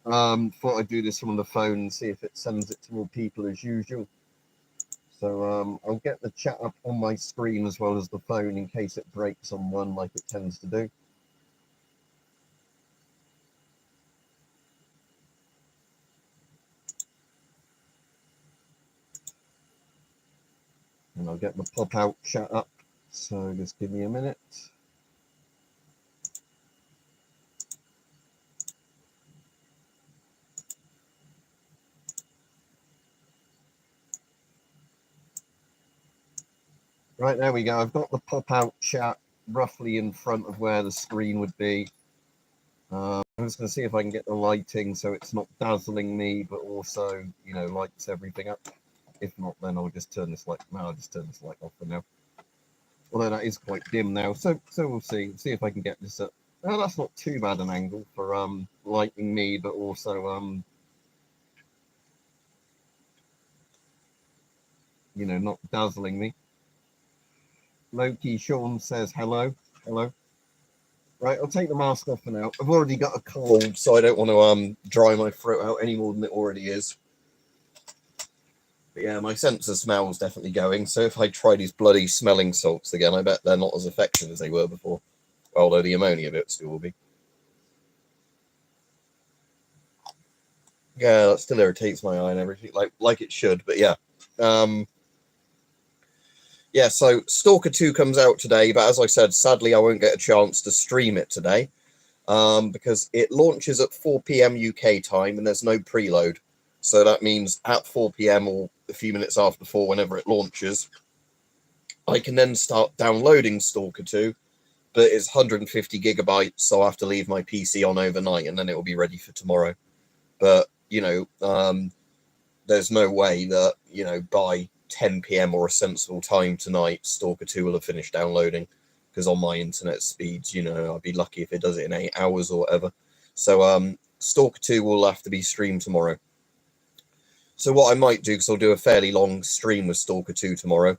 Thought I'd do this from the phone and see if it sends it to more people as usual. So I'll get the chat up on my screen as well as the phone in case it breaks on one like it tends to do. And I'll get the pop-out chat up. So just give me a minute. Right, there we go. I've got the pop-out chat roughly in front of where the screen would be. I'm just going to see if I can get the lighting so it's not dazzling me, but also, you know, lights everything up. If not, then I'll just turn this light. No, I'll just turn this light off for now. Although that is quite dim now, so we'll see. See if I can get this up. Oh, that's not too bad an angle for lighting me, but also you know, not dazzling me. Loki Sean says hello. Hello. Right, I'll take the mask off for now. I've already got a cold, so I don't want to dry my throat out any more than it already is. But yeah, my sense of smell is definitely going. So if I try these bloody smelling salts again, I bet they're not as effective as they were before. Although the ammonia bit still will be. Yeah, that still irritates my eye and everything, like it should. But yeah. Yeah, so Stalker 2 comes out today, but as I said, sadly, I won't get a chance to stream it today because it launches at 4 p.m. UK time and there's no preload. So that means at 4 p.m. or a few minutes after 4, whenever it launches, I can then start downloading Stalker 2, but it's 150 gigabytes, so I have to leave my PC on overnight and then it will be ready for tomorrow. But, you know, there's no way that, you know, by 10 p.m. or a sensible time tonight, Stalker 2 will have finished downloading, because on my internet speeds, you know, I'd be lucky if it does it in 8 hours or whatever. So Stalker 2 will have to be streamed tomorrow. So what I might do, because I'll do a fairly long stream with Stalker 2 tomorrow,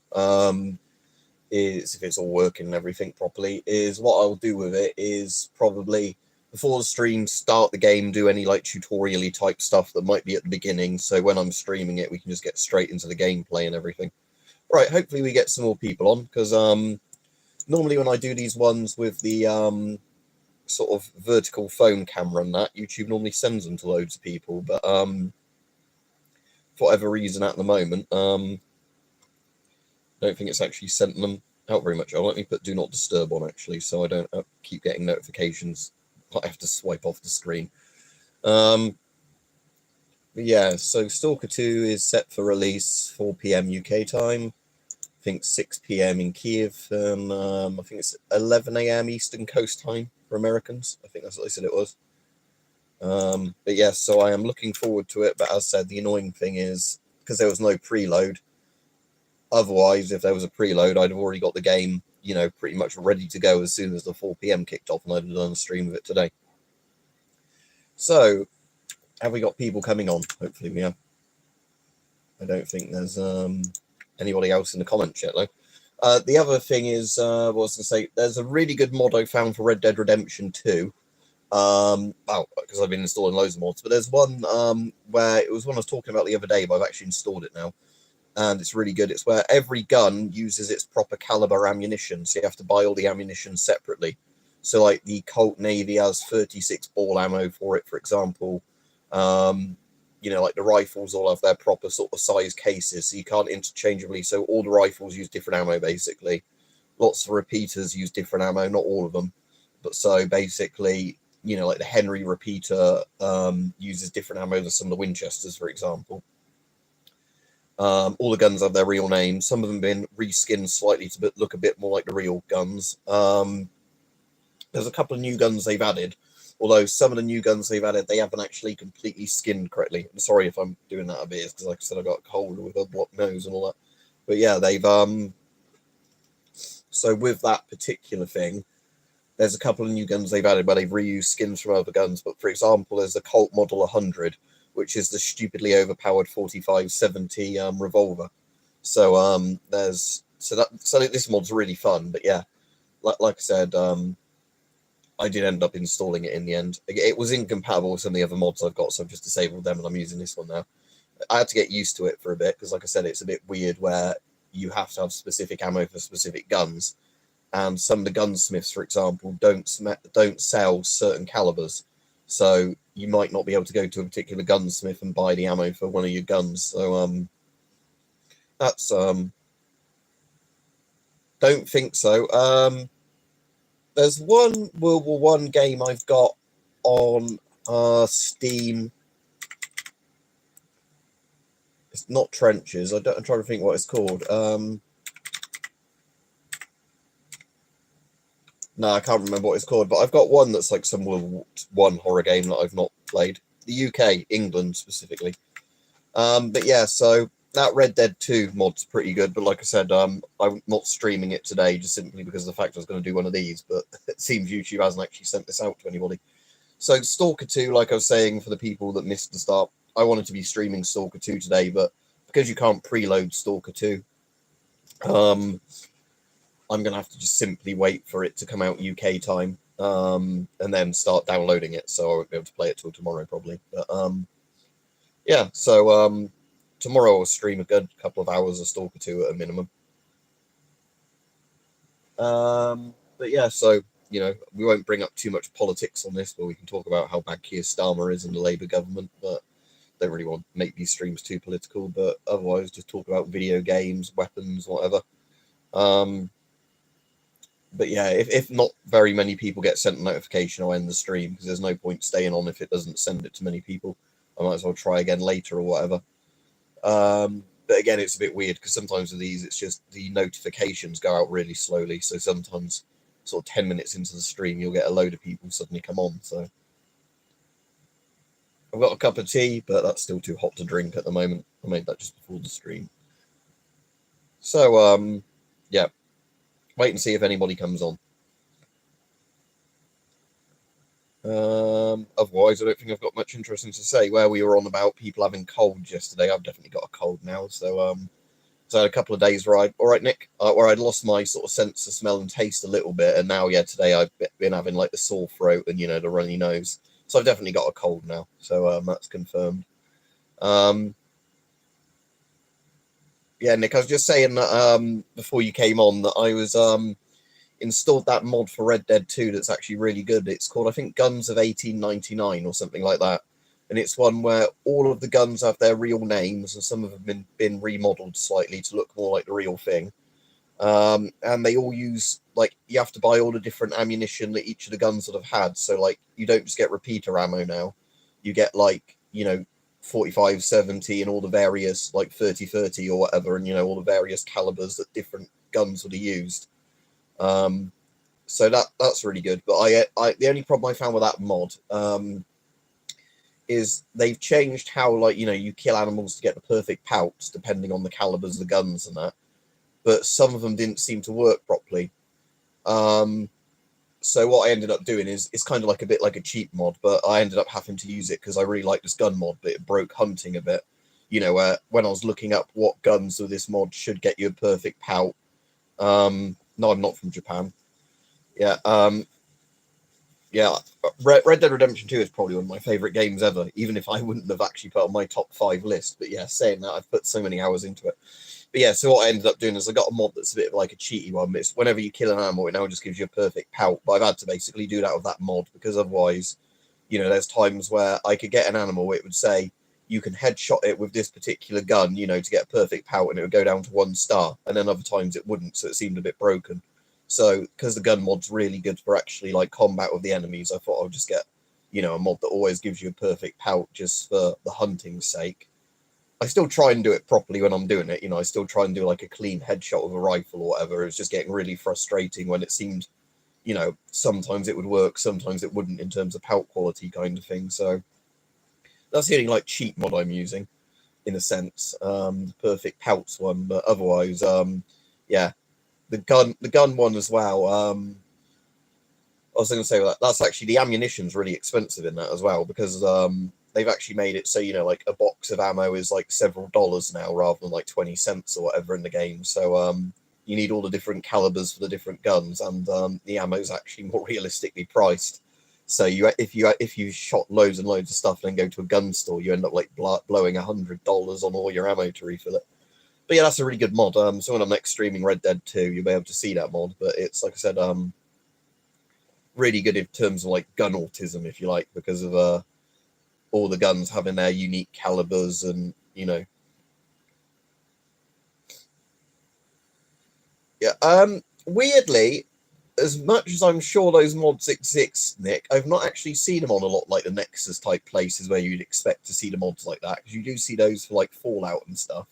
is, if it's all working and everything properly, is what I'll do with it is probably, before the stream, start the game, do any like tutorial-y type stuff that might be at the beginning, so when I'm streaming it, we can just get straight into the gameplay and everything. Right, hopefully we get some more people on, because normally when I do these ones with the sort of vertical phone camera and that, YouTube normally sends them to loads of people, but for whatever reason at the moment, I don't think it's actually sent them out very much. I'll let me put Do Not Disturb on, actually, so I don't keep getting notifications. I have to swipe off the screen. But yeah, so Stalker 2 is set for release 4 p.m. UK time. I think 6 p.m. in Kiev, and I think it's 11 a.m. Eastern Coast time for Americans. I think that's what they said it was. But yes, so I am looking forward to it. But as said, the annoying thing is, because there was no preload, otherwise, if there was a preload, I'd have already got the game, you know, pretty much ready to go as soon as the 4 p.m. kicked off, and I'd have done a stream of it today. So, have we got people coming on? Hopefully we have. I don't think there's anybody else in the comments yet, though. The other thing is, what I was going to say, there's a really good mod I found for Red Dead Redemption 2. Well, because I've been installing loads of mods, but there's one where it was one I was talking about the other day, but I've actually installed it now. And it's really good. It's where every gun uses its proper caliber ammunition, so you have to buy all the ammunition separately. So, like, the Colt Navy has 36 ball ammo for it, for example. You know, like the rifles all have their proper sort of size cases, so you can't interchangeably. So all the rifles use different ammo, basically. Lots of repeaters use different ammo, not all of them. But so basically, you know, like the Henry repeater uses different ammo than some of the Winchesters, for example. All the guns have their real names. Some of them have been reskinned slightly to look a bit more like the real guns. There's a couple of new guns they've added, although some of the new guns they've added, they haven't actually completely skinned correctly. I'm sorry if I'm doing that a bit, because like I said, I got a cold with a blocked nose and all that. But yeah, they've so with that particular thing, there's a couple of new guns they've added where they've reused skins from other guns. But for example, there's the Colt Model 100, which is the stupidly overpowered 4570 revolver. So this mod's really fun. But yeah, like I said, I did end up installing it in the end. It was incompatible with some of the other mods I've got, so I've just disabled them and I'm using this one now. I had to get used to it for a bit because, like I said, it's a bit weird where you have to have specific ammo for specific guns, and some of the gunsmiths, for example, don't sell certain calibers, so you might not be able to go to a particular gunsmith and buy the ammo for one of your guns. So that's don't think so. There's one World War One game I've got on Steam. It's not Trenches. I'm trying to think what it's called. No, I can't remember what it's called, but I've got one that's like some World War One horror game that I've not played. The UK, England specifically. But yeah, so that Red Dead 2 mod's pretty good, but like I said, I'm not streaming it today just simply because of the fact I was going to do one of these, but it seems YouTube hasn't actually sent this out to anybody. So Stalker 2, like I was saying, for the people that missed the start, I wanted to be streaming Stalker 2 today, but because you can't preload Stalker 2, I'm going to have to just simply wait for it to come out UK time, and then start downloading it, so I won't be able to play it till tomorrow probably. But yeah, so tomorrow I'll stream a good couple of hours of Stalker 2 at a minimum. But yeah, so, you know, we won't bring up too much politics on this, but we can talk about how bad Keir Starmer is in the Labour government, but don't really want to make these streams too political, but otherwise just talk about video games, weapons, whatever. But yeah, if not very many people get sent a notification, I'll end the stream, because there's no point staying on if it doesn't send it to many people. I might as well try again later or whatever. But again, it's a bit weird because sometimes with these, it's just the notifications go out really slowly. So sometimes, sort of 10 minutes into the stream, you'll get a load of people suddenly come on. So I've got a cup of tea, but that's still too hot to drink at the moment. I made that just before the stream. So yeah, wait and see if anybody comes on. Otherwise, I don't think I've got much interesting to say. Where we were on about people having colds yesterday, I've definitely got a cold now. So so I had a couple of days where where I'd lost my sort of sense of smell and taste a little bit, and now today I've been having like the sore throat and the runny nose. So I've definitely got a cold now. So that's confirmed. Yeah, Nick, I was just saying that before you came on that I was installed that mod for Red Dead 2 that's actually really good. It's called, I think, Guns of 1899 or something like that. And it's one where all of the guns have their real names, and some of them have been remodeled slightly to look more like the real thing. And they all use, like, you have to buy all the different ammunition that each of the guns would have had. So, like, you don't just get repeater ammo now. You get, like, 45, 70 and all the various, like, 30, 30 or whatever, and, all the various calibers that different guns would have used. So that's really good. But I the only problem I found with that mod is they've changed how, like, you kill animals to get the perfect pouts depending on the calibers of the guns and that. But some of them didn't seem to work properly. So what I ended up doing is it's kind of like a bit like a cheap mod, but I ended up having to use it because I really like this gun mod, but it broke hunting a bit. Where when I was looking up what guns with this mod should get you a perfect pout. No, I'm not from Japan. Yeah, yeah. Red Dead Redemption 2 is probably one of my favorite games ever, even if I wouldn't have actually put on my top 5 list. But yeah, saying that, I've put so many hours into it. But yeah, so what I ended up doing is I got a mod that's a bit of like a cheaty one. It's whenever you kill an animal, it now just gives you a perfect pout. But I've had to basically do that with that mod because otherwise, there's times where I could get an animal, it would say, you can headshot it with this particular gun, to get a perfect pout, and it would go down to 1 star. And then other times it wouldn't, so it seemed a bit broken. So, because the gun mod's really good for actually, like, combat with the enemies, I thought I'll just get, a mod that always gives you a perfect pout just for the hunting's sake. I still try and do it properly when I'm doing it. I still try and do, like, a clean headshot with a rifle or whatever. It's just getting really frustrating when it seemed, sometimes it would work, sometimes it wouldn't in terms of pout quality kind of thing. So, that's the only, like, cheap mod I'm using, in a sense. The perfect pouts one, but otherwise, yeah. The gun one as well. I was going to say that's actually, the ammunition's really expensive in that as well, because they've actually made it so like a box of ammo is like several dollars now rather than like 20 cents or whatever in the game. So you need all the different calibers for the different guns, and the ammo's actually more realistically priced. So if you shot loads and loads of stuff and then go to a gun store, you end up like blowing $100 on all your ammo to refill it. But yeah, that's a really good mod. So when I'm next streaming Red Dead 2, you'll be able to see that mod. But it's, like I said, really good in terms of like gun autism, if you like, because of all the guns having their unique calibers, and you know. Yeah. Weirdly, as much as I'm sure those mods exist, Nick, I've not actually seen them on a lot like the Nexus type places where you'd expect to see the mods like that, because you do see those for like Fallout and stuff.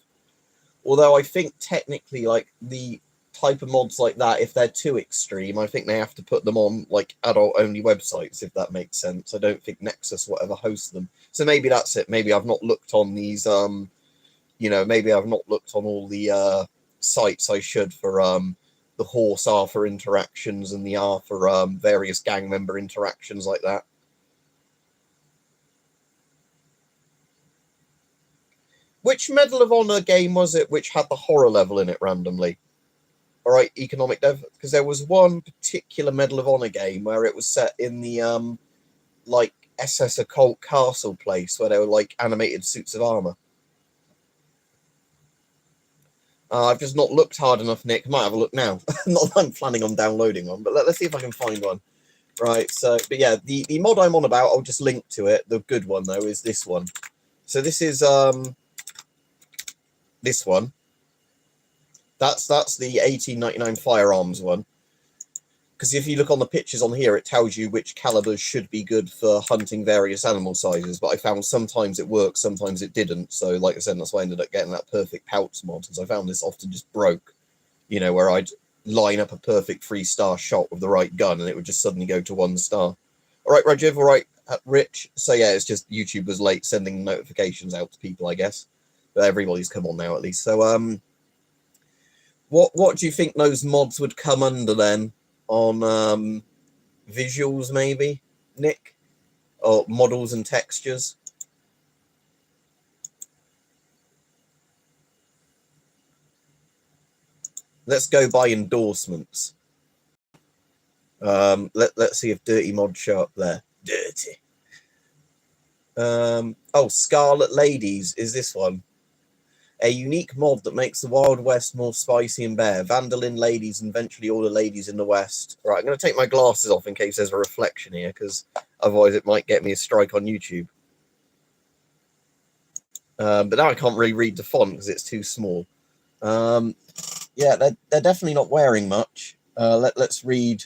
Although I think technically, like the type of mods like that, if they're too extreme, I think they have to put them on like adult-only websites, if that makes sense. I don't think Nexus will ever host them. So maybe that's it. Maybe I've not looked on these, maybe I've not looked on all the sites I should for the horse R for interactions and the R for various gang member interactions like that. Which Medal of Honor game was it which had the horror level in it randomly? All right, Economic Dev, because there was one particular Medal of Honor game where it was set in the like SS Occult Castle place where there were like animated suits of armor. I've just not looked hard enough, Nick. Might have a look now. Not that I'm planning on downloading one, but let's see if I can find one. Right, so, but yeah, the mod I'm on about, I'll just link to it. The good one, though, is this one. So this is this one. That's the 1899 firearms one. Because if you look on the pictures on here, it tells you which calibers should be good for hunting various animal sizes. But I found sometimes it worked, sometimes it didn't. So, like I said, that's why I ended up getting that perfect pouch mod. Because I found this often just broke, you know, where I'd line up a perfect 3-star shot with the right gun and it would just suddenly go to 1 star. All right, Rajiv, all right, Rich. So, yeah, it's just YouTube was late sending notifications out to people, I guess. But everybody's come on now, at least. So, what do you think those mods would come under then? On visuals, maybe, Nick, or models and textures? Let's go by endorsements. Let's see if dirty mods show up there. Dirty. Oh, Scarlet Ladies is this one. A unique mod that makes the Wild West more spicy and bare. Vandalin ladies and eventually all the ladies in the West. Right, I'm going to take my glasses off in case there's a reflection here, because otherwise it might get me a strike on YouTube. But now I can't really read the font because it's too small. Yeah, they're definitely not wearing much. Let's read.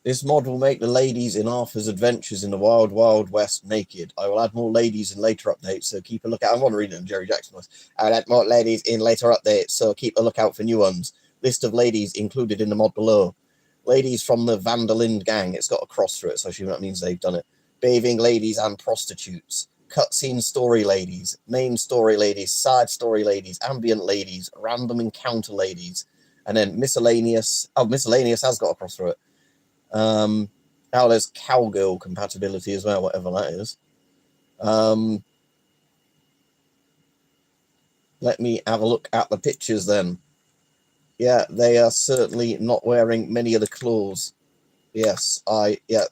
This mod will make the ladies in Arthur's adventures in the Wild Wild West naked. I will add more ladies in later updates, so keep a lookout. I want to read it in Jerry Jackson voice. I'll add more ladies in later updates, so keep a lookout for new ones. List of ladies included in the mod below. Ladies from the Vandalind gang. It's got a cross through it, so I assume that means they've done it. Bathing ladies and prostitutes. Cutscene story ladies. Main story ladies. Side story ladies. Ambient ladies. Random encounter ladies. And then miscellaneous. Oh, miscellaneous has got a cross through it. There's cowgirl compatibility as well, whatever that is. Let me have a look at the pictures then. Yeah, they are certainly not wearing many of the clothes. Yes,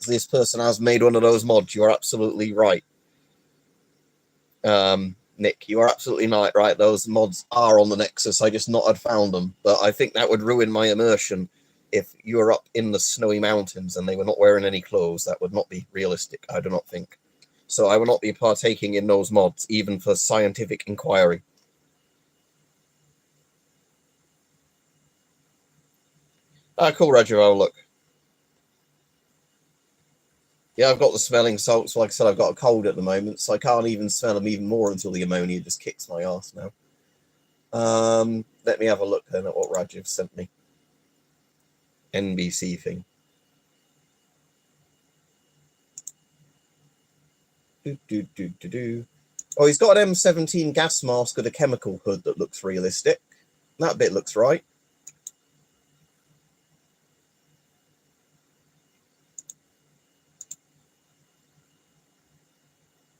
this person has made one of those mods. You are absolutely right. Nick, you are absolutely right. Those mods are on the Nexus. I just not had found them, but I think that would ruin my immersion. If you were up in the snowy mountains and they were not wearing any clothes, that would not be realistic, I do not think. So I will not be partaking in those mods, even for scientific inquiry. Cool, Roger, I'll look. Yeah, I've got the smelling salts. Like I said, I've got a cold at the moment, so I can't even smell them even more until the ammonia just kicks my ass now. Let me have a look then at what Rajiv sent me. NBC thing. Oh, he's got an M17 gas mask with a chemical hood that looks realistic. That bit looks right.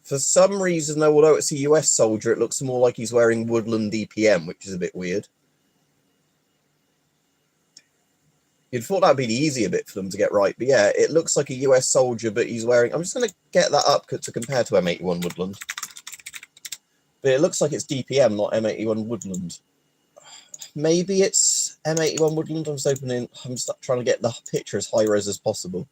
For some reason, though, although it's a US soldier, it looks more like he's wearing Woodland DPM, which is a bit weird. You'd thought that'd be the easier bit for them to get right, but yeah, it looks like a US soldier, but he's wearing... I'm just going to get that up to compare to M81 Woodland. But it looks like it's DPM, not M81 Woodland. Maybe it's M81 Woodland. I'm trying to get the picture as high res as possible.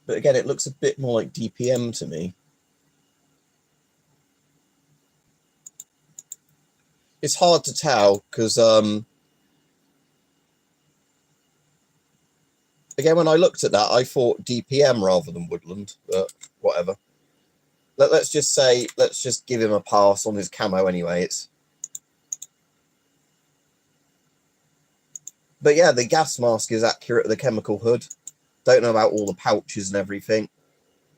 But again, it looks a bit more like DPM to me. It's hard to tell because, again, when I looked at that, I thought DPM rather than Woodland, but whatever. Let's just give him a pass on his camo anyway. But yeah, the gas mask is accurate, the chemical hood. Don't know about all the pouches and everything.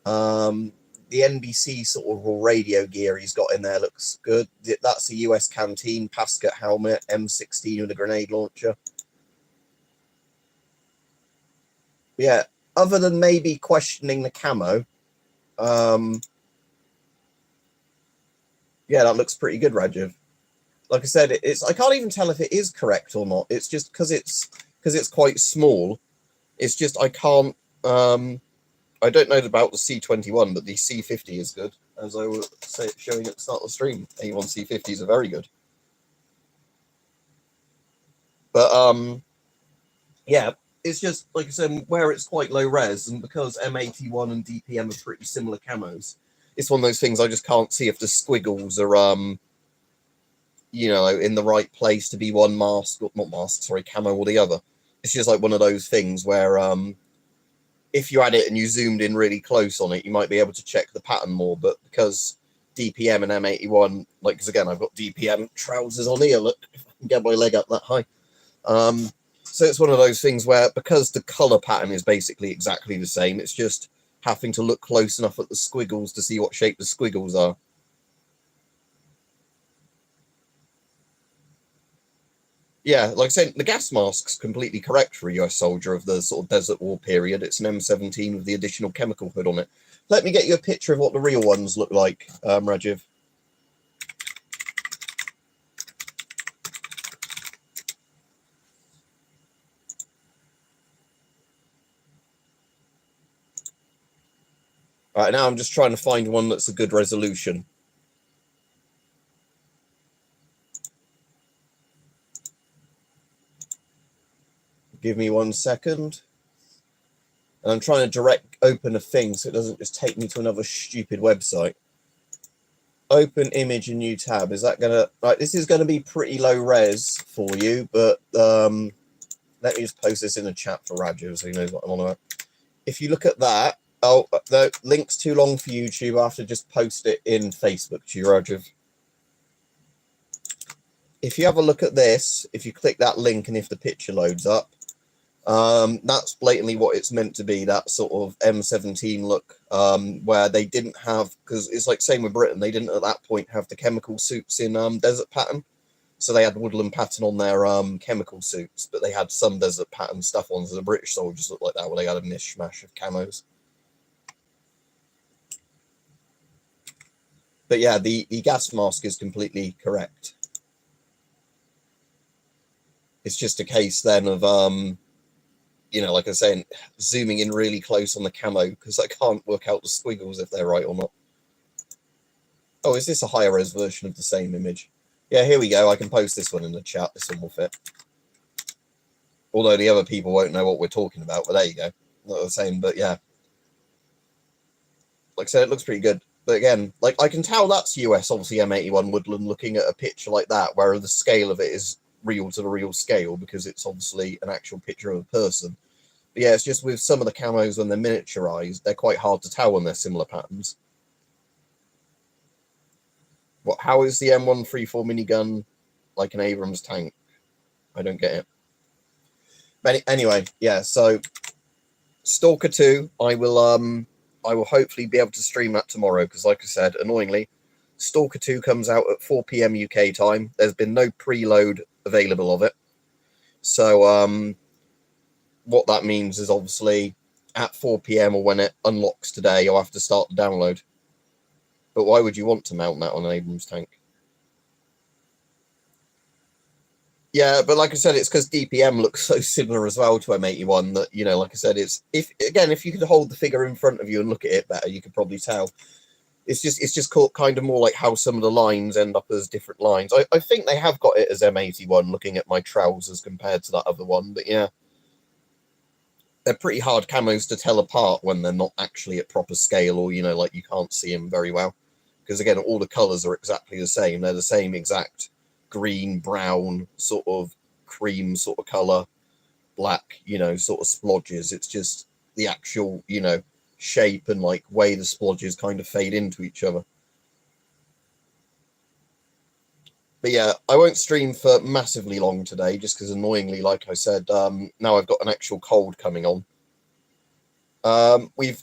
The NBC sort of radio gear he's got in there looks good. That's a US canteen, Pascat helmet, M16 with a grenade launcher. Yeah, other than maybe questioning the camo, yeah, that looks pretty good, Rajiv. Like I said, I can't even tell if it is correct or not. It's just because it's quite small. It's just I can't. I don't know about the C21, but the C50 is good, as I was showing at the start of the stream. A1 C50s are very good. But yeah, it's just like I said, where it's quite low res, and because M81 and DPM are pretty similar camos, it's one of those things I just can't see if the squiggles are you know, in the right place to be one mask, or not mask, sorry, camo or the other. It's just like one of those things where if you had it and you zoomed in really close on it, you might be able to check the pattern more. But because DPM and M81, like, because again, I've got DPM trousers on here, look, if I can get my leg up that high. So it's one of those things where, because the color pattern is basically exactly the same, it's just having to look close enough at the squiggles to see what shape the squiggles are. Yeah, like I said, the gas mask's completely correct for a US soldier of the sort of Desert War period. It's an M17 with the additional chemical hood on it. Let me get you a picture of what the real ones look like, Rajiv. All right, now I'm just trying to find one that's a good resolution. Give me 1 second. And I'm trying to direct open a thing so it doesn't just take me to another stupid website. Open image, a new tab. Is that gonna... Right, this is going to be pretty low res for you, but let me just post this in the chat for Rajiv so he knows what I'm on about. If you look at that, oh, the link's too long for YouTube. I have to just post it in Facebook to you, Rajiv. If you have a look at this, if you click that link and if the picture loads up, that's blatantly what it's meant to be, that sort of M17 look, where they didn't have, because it's like same with Britain, they didn't at that point have the chemical suits in desert pattern, so they had woodland pattern on their chemical suits, but they had some desert pattern stuff on, so the British soldiers looked like that, where they had a mishmash of camos. But yeah, the gas mask is completely correct. It's just a case then of you know, like I was saying, zooming in really close on the camo because I can't work out the squiggles if they're right or not. Oh, is this a higher res version of the same image? Yeah, here we go. I can post this one in the chat. This one will fit. Although the other people won't know what we're talking about, but there you go. Not the same, but yeah. Like I said, it looks pretty good. But again, like I can tell that's US, obviously M81 Woodland looking at a picture like that, where the scale of it is real to the real scale because it's obviously an actual picture of a person. But yeah, it's just with some of the camos when they're miniaturized, they're quite hard to tell when they're similar patterns. What? How is the M134 minigun like an Abrams tank? I don't get it. But anyway, yeah. So Stalker 2, I will hopefully be able to stream that tomorrow because, like I said, annoyingly, Stalker 2 comes out at 4 PM UK time. There's been no preload available of it. So what that means is obviously at 4 p.m. or when it unlocks today, you'll have to start the download. But why would you want to mount that on an Abrams tank? Yeah, but like I said, it's because DPM looks so similar as well to M81 that, you know, like I said, it's if you could hold the figure in front of you and look at it better, you could probably tell. It's just called kind of more like how some of the lines end up as different lines. I think they have got it as M81 looking at my trousers compared to that other one, but yeah. They're pretty hard camos to tell apart when they're not actually at proper scale, or, you know, like you can't see them very well. Because again, all the colours are exactly the same. They're the same exact green, brown, sort of cream sort of colour, black, you know, sort of splodges. It's just the actual, you know, shape and like way the splodges kind of fade into each other. But yeah, I won't stream for massively long today, just because annoyingly, like I said, now I've got an actual cold coming on. We've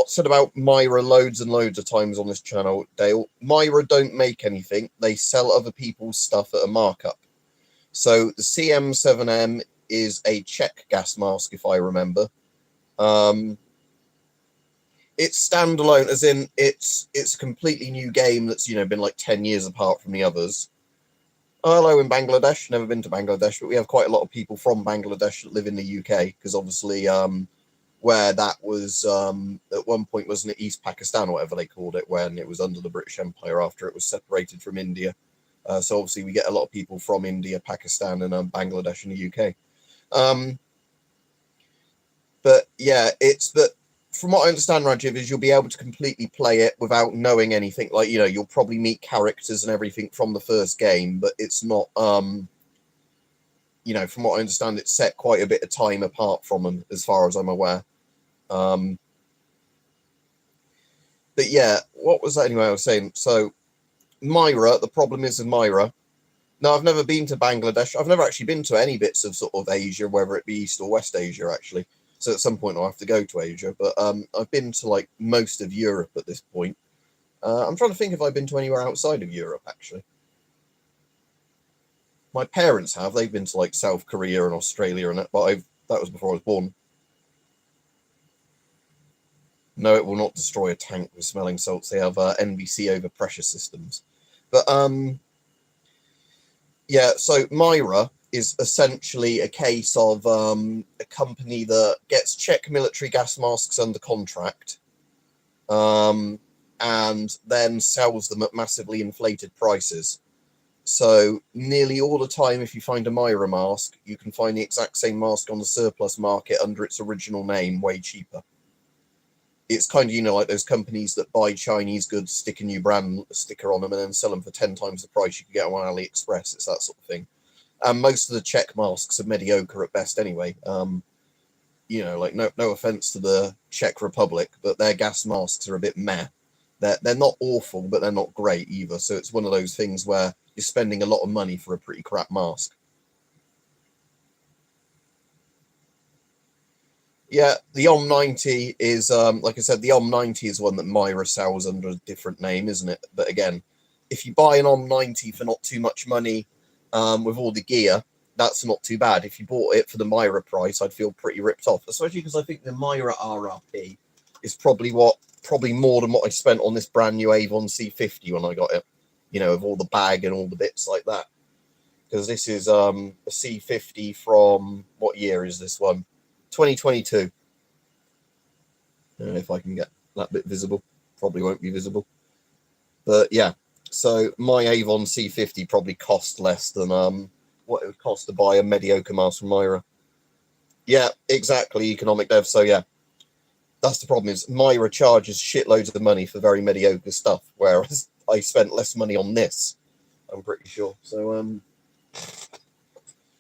said about Myra loads and loads of times on this channel, Dale. Myra don't make anything. They sell other people's stuff at a markup. So the CM7M is a Czech gas mask, if I remember. It's standalone, as in it's a completely new game that's, you know, been like 10 years apart from the others. Hello in Bangladesh. Never been to Bangladesh, but we have quite a lot of people from Bangladesh that live in the UK, because obviously where that was at one point, wasn't it East Pakistan or whatever they called it, when it was under the British Empire after it was separated from India. So obviously we get a lot of people from India, Pakistan and Bangladesh in the UK. But yeah, it's that from what I understand, Rajiv, is you'll be able to completely play it without knowing anything. Like, you know, you'll probably meet characters and everything from the first game, but it's not, you know, from what I understand, it's set quite a bit of time apart from them, as far as I'm aware. But yeah, what was that anyway I was saying? So, Myra, the problem is with Myra. No, I've never been to Bangladesh. I've never actually been to any bits of sort of Asia, whether it be East or West Asia, actually. So at some point I'll have to go to Asia. But I've been to like most of Europe at this point. I'm trying to think if I've been to anywhere outside of Europe, actually. My parents have. They've been to like South Korea and Australia and that, but that was before I was born. No, it will not destroy a tank with smelling salts. They have NVC overpressure systems. But yeah, so Myra is essentially a case of a company that gets Czech military gas masks under contract, and then sells them at massively inflated prices. So nearly all the time, if you find a Myra mask, you can find the exact same mask on the surplus market under its original name, way cheaper. It's kind of, you know, like those companies that buy Chinese goods, stick a new brand sticker on them, and then sell them for 10 times the price you can get on AliExpress. It's that sort of thing. And most of the Czech masks are mediocre at best anyway. You know, like no offense to the Czech Republic, but their gas masks are a bit meh. They're not awful, but they're not great either. So it's one of those things where you're spending a lot of money for a pretty crap mask. Yeah, the OM90 is, like I said, the OM90 is one that Myra sells under a different name, isn't it? But again, if you buy an OM90 for not too much money, with all the gear, that's not too bad. If you bought it for the Myra price, I'd feel pretty ripped off, especially because I think the Myra RRP is probably more than what I spent on this brand new Avon C50 when I got it, you know, with all the bag and all the bits like that. Because this is a C50 from, what year is this one? 2022. I don't know if I can get that bit visible. Probably won't be visible. But yeah, so my Avon C50 probably cost less than what it would cost to buy a mediocre mask from Myra. Yeah, exactly, economic dev. So yeah, that's the problem, is Myra charges shitloads of money for very mediocre stuff, whereas I spent less money on this, I'm pretty sure. So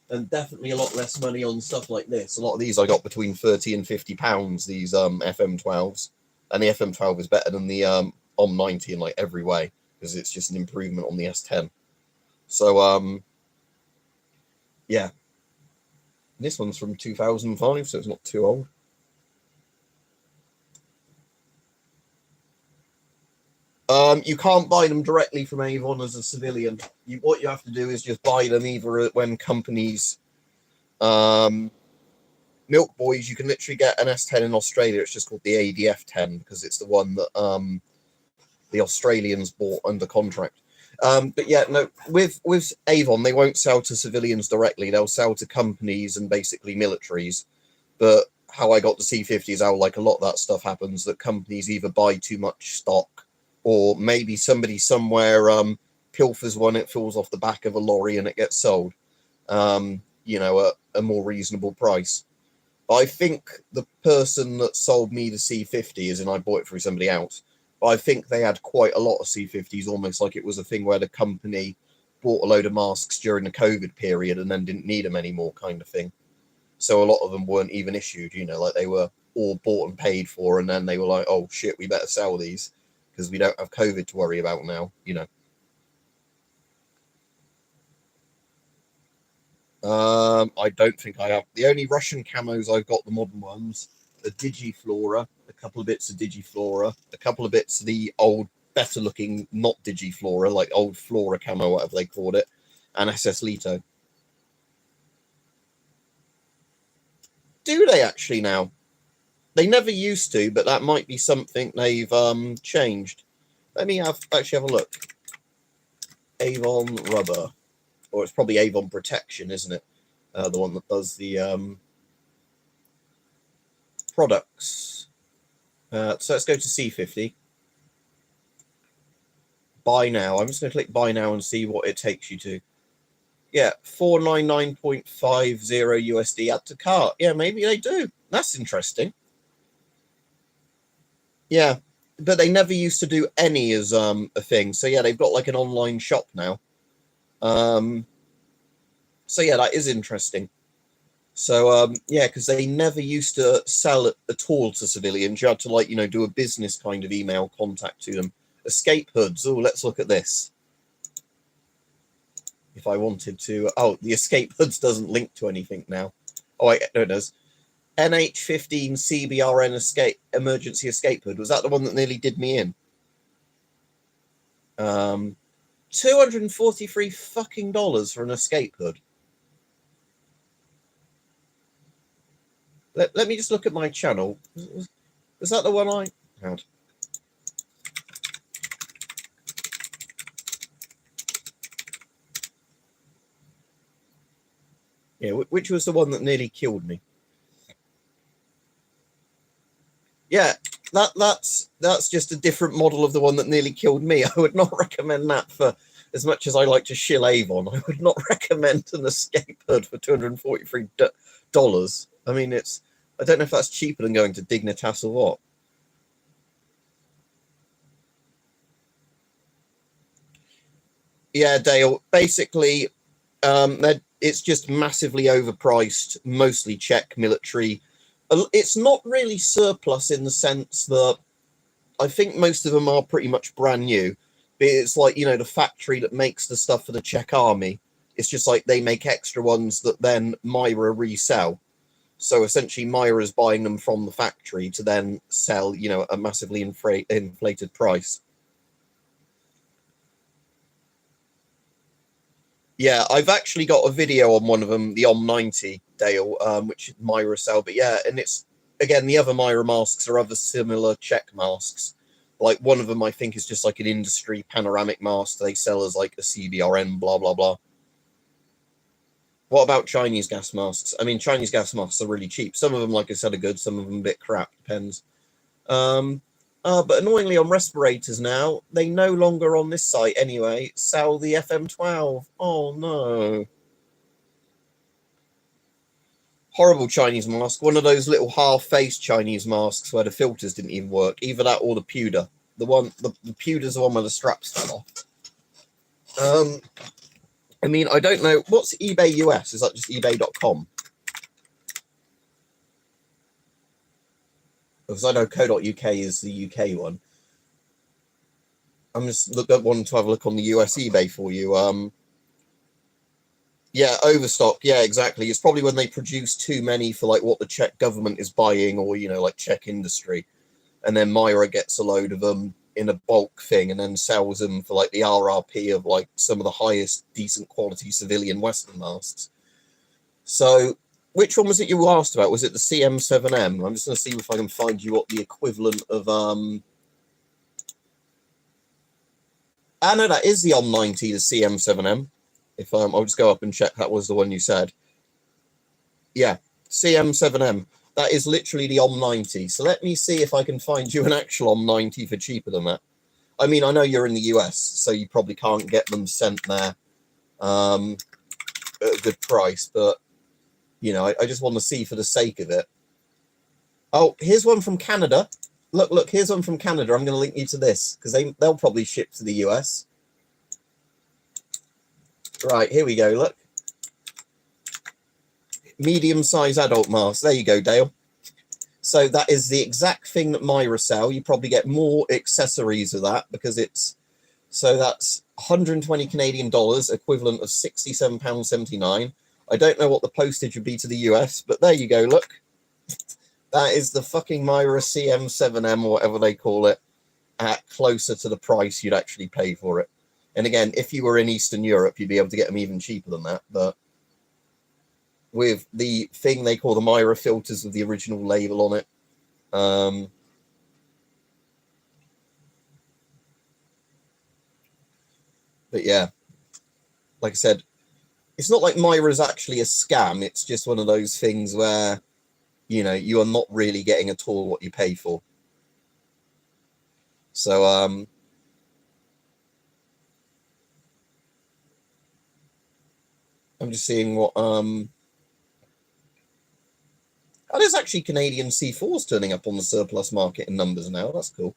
and definitely a lot less money on stuff like this. A lot of these I got between £30 and £50, these FM12s. And the FM12 is better than the OM90 in like every way, because it's just an improvement on the S10. So yeah. This one's from 2005, so it's not too old. You can't buy them directly from Avon as a civilian. What you have to do is just buy them either when companies, Milk Boys, you can literally get an S10 in Australia. It's just called the ADF 10 because it's the one that the Australians bought under contract. But yeah, no, with Avon, they won't sell to civilians directly. They'll sell to companies and basically militaries. But how I got the C50 is how, like, a lot of that stuff happens, that companies either buy too much stock, or maybe somebody somewhere pilfers one, it falls off the back of a lorry and it gets sold, you know, at a more reasonable price. But I think the person that sold me the C50, as in I bought it through somebody else, but I think they had quite a lot of C50s, almost like it was a thing where the company bought a load of masks during the COVID period and then didn't need them anymore, kind of thing. So a lot of them weren't even issued, you know, like they were all bought and paid for, and then they were like, oh shit, we better sell these because we don't have COVID to worry about now, you know. I don't think I have. The only Russian camos I've got, the modern ones, are Digiflora, a couple of bits of Digiflora, a couple of bits of the old, better looking, not Digiflora, like old Flora camo, whatever they called it, and SS Lito. Do they actually now? They never used to, but that might be something they've changed. Let me actually have a look. Avon Rubber. Or it's probably Avon Protection, isn't it? The one that does the products. So let's go to C50. Buy now. I'm just going to click buy now and see what it takes you to. Yeah, 499.50 USD add to cart. Yeah, maybe they do. That's interesting. Yeah, but they never used to do any as a thing. So yeah, they've got like an online shop now. So yeah, that is interesting. So yeah, because they never used to sell it at all to civilians. You had to, like, you know, do a business kind of email contact to them. Escape hoods. Oh, let's look at this. If I wanted to, oh, the escape hoods doesn't link to anything now. Oh, wait, no, it does. NH15 CBRN escape emergency escape hood. Was that the one that nearly did me in? 243 fucking dollars for an escape hood. Let me just look at my channel. Was that the one I had? Yeah, which was the one that nearly killed me? Yeah, that's just a different model of the one that nearly killed me. I would not recommend that. For as much as I like to shill Avon, I would not recommend an escape hood for $243. I mean, I don't know if that's cheaper than going to Dignitas or what. Yeah, Dale, basically, it's just massively overpriced, mostly Czech military. It's not really surplus in the sense that I think most of them are pretty much brand new. But it's like, you know, the factory that makes the stuff for the Czech army. It's just like they make extra ones that then Myra resell. So essentially, Myra's buying them from the factory to then sell, you know, a massively inflated price. Yeah, I've actually got a video on one of them, the OM90 Dale, which Myra sell. But yeah, and it's, again, the other Myra masks are other similar Czech masks. Like one of them, I think, is just like an industry panoramic mask they sell as like a CBRN, blah, blah, blah. What about Chinese gas masks? I mean, Chinese gas masks are really cheap. Some of them, like I said, are good. Some of them a bit crap. Depends. But annoyingly, on respirators now, they no longer on this site anyway sell the FM12. Oh no. Horrible Chinese mask. One of those little half-faced Chinese masks where the filters didn't even work. Either that or the pewter. The pewter's the one where the straps fell off. I mean, I don't know. What's eBay US? Is that just ebay.com? Because I know co.uk is the UK one. I'm just wanting to have a look on the US eBay for you. Yeah, overstock. Yeah, exactly. It's probably when they produce too many for like what the Czech government is buying, or, you know, like Czech industry, and then Myra gets a load of them in a bulk thing and then sells them for like the RRP of like some of the highest decent quality civilian Western masks. So which one was it you asked about? Was it the CM7M? I'm just going to see if I can find you what the equivalent of... I know that is the OM90, the CM7M. If I'll just go up and check that was the one you said. Yeah, CM7M. That is literally the OM90. So let me see if I can find you an actual OM90 for cheaper than that. I mean, I know you're in the US, so you probably can't get them sent there at a good price, but, you know, I just want to see for the sake of it. Oh, here's one from Canada. Look, here's one from Canada. I'm going to link you to this, because they'll probably ship to the US. Right, here we go, look. Medium-sized adult mask. There you go, Dale. So that is the exact thing that Myra sell. You probably get more accessories of that, because it's... So that's 120 Canadian dollars, equivalent of £67.79. I don't know what the postage would be to the US, but there you go, look. That is the fucking Myra CM7M, or whatever they call it, at closer to the price you'd actually pay for it. And again, if you were in Eastern Europe, you'd be able to get them even cheaper than that. But with the thing they call the Myra filters with the original label on it, but yeah, like I said, it's not like Myra's actually a scam. It's just one of those things where, you know, you are not really getting at all what you pay for. So, I'm just seeing what, oh, there's actually Canadian C4s turning up on the surplus market in numbers now. That's cool.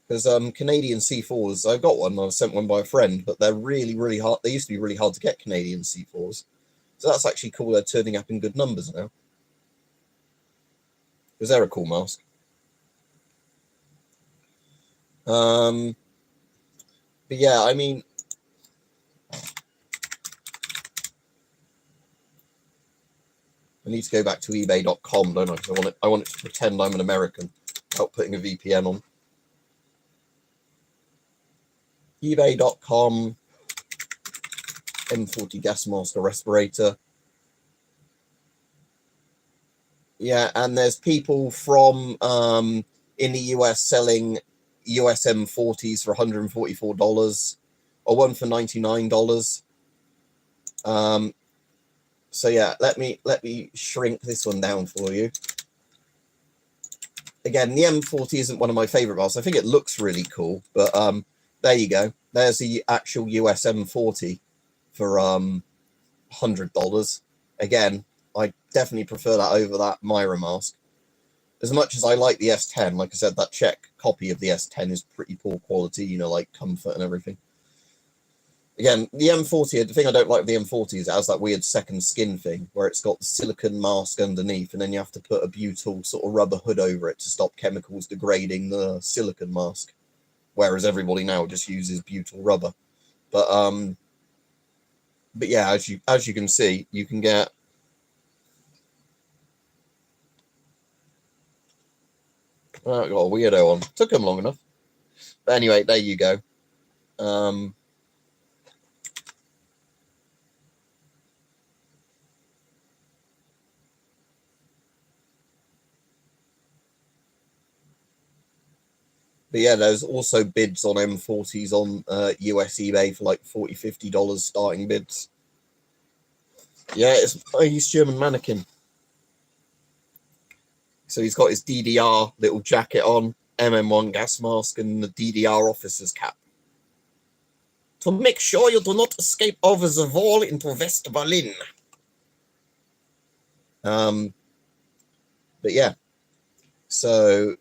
Because Canadian C4s, I've got one. I was sent one by a friend, but they're really, really hard. They used to be really hard to get, Canadian C4s. So that's actually cool. They're turning up in good numbers now. Because they're a cool mask. But yeah, I mean, I need to go back to eBay.com, don't I? Because I want it to pretend I'm an American without putting a VPN on. eBay.com, M40 gas mask or respirator. Yeah, and there's people from in the US selling US M40s for $144, or one for $99. So yeah, let me shrink this one down for you. Again, the M40 isn't one of my favorite masks. I think it looks really cool, but there you go. There's the actual US M40 for $100. Again, I definitely prefer that over that Myra mask. As much as I like the S10, like I said, that Czech copy of the S10 is pretty poor quality, you know, like comfort and everything. Again, the M40, the thing I don't like with the M40 is it has that weird second skin thing, where it's got the silicone mask underneath, and then you have to put a butyl sort of rubber hood over it to stop chemicals degrading the silicone mask. Whereas everybody now just uses butyl rubber. But yeah, as you can see, you can get oh, I got a weirdo on. Took him long enough. But anyway, there you go. But yeah, there's also bids on M40s on US eBay for like $40, $50 starting bids. Yeah, it's a East German mannequin. So he's got his DDR little jacket on, MM1 gas mask, and the DDR officer's cap. To make sure you do not escape over the wall into West Berlin. But yeah. So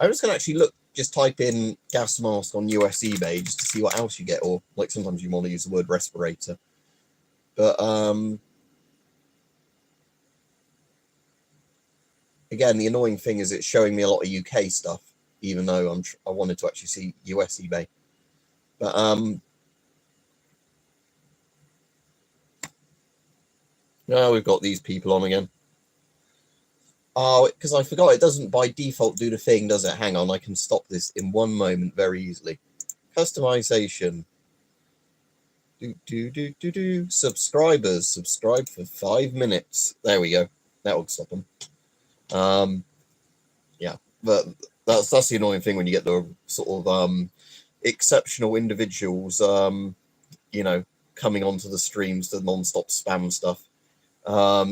I'm just going to actually look, just type in gas mask on US eBay just to see what else you get, or like sometimes you want to use the word respirator. But again, the annoying thing is it's showing me a lot of UK stuff, even though I wanted to actually see US eBay. But now we've got these people on again. Oh, because I forgot it doesn't by default do the thing, does it? Hang on, I can stop this in one moment very easily. Customization. Subscribers, subscribe for 5 minutes. There we go. That'll stop them. Yeah, but that's the annoying thing when you get the sort of exceptional individuals, you know, coming onto the streams to non-stop spam stuff.